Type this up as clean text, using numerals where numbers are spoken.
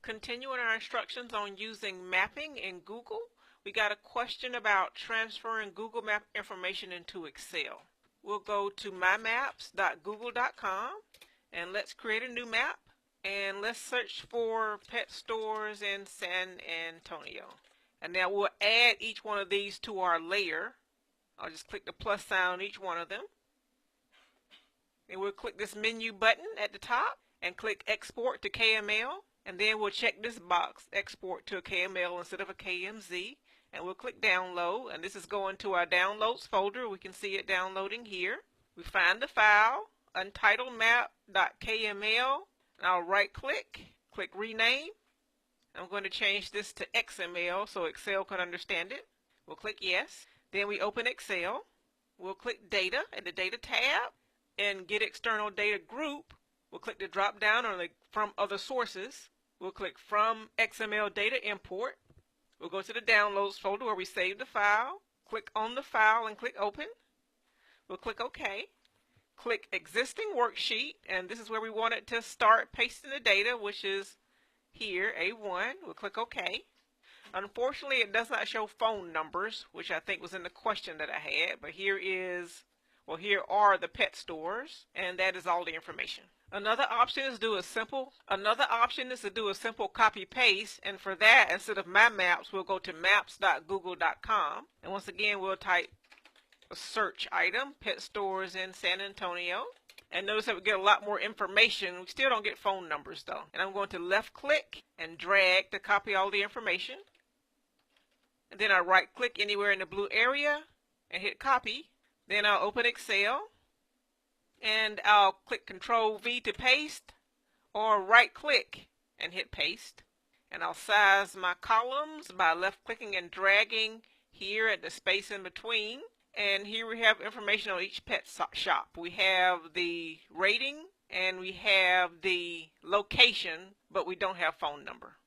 Continuing our instructions on using mapping in Google, we got a question about transferring Google Map information into Excel. We'll go to mymaps.google.com and let's create a new map, and let's search for pet stores in San Antonio. And now we'll add each one of these to our layer. I'll just click the plus sign on each one of them. And we'll click this menu button at the top and click Export to KML. And then we'll check this box, Export to a KML instead of a KMZ. And we'll click Download. And this is going to our Downloads folder. We can see it downloading here. We find the file, untitled map.kml. And I'll right click, click Rename. I'm going to change this to XML so Excel can understand it. We'll click Yes. Then we open Excel. We'll click Data in the Data tab and Get External Data Group. We'll click the drop down on the From Other Sources. We'll click From XML Data Import. We'll go to the Downloads folder where we saved the file. Click on the file and click Open. We'll click OK. Click Existing Worksheet, and this is where we want it to start pasting the data, which is here, A1. We'll click OK. Unfortunately, it does not show phone numbers, which I think was in the question that I had, but here are the pet stores, and that is all the information. Another option is to do a simple copy paste, and for that, instead of my maps, we'll go to maps.google.com, and once again we'll type a search item, pet stores in San Antonio. And notice that we get a lot more information. We still don't get phone numbers though. And I'm going to left click and drag to copy all the information. And then I right click anywhere in the blue area and hit copy. Then I'll open Excel and I'll click Control V to paste, or right click and hit paste. And I'll size my columns by left clicking and dragging here at the space in between. And here we have information on each pet shop. We have the rating and we have the location, but we don't have phone number.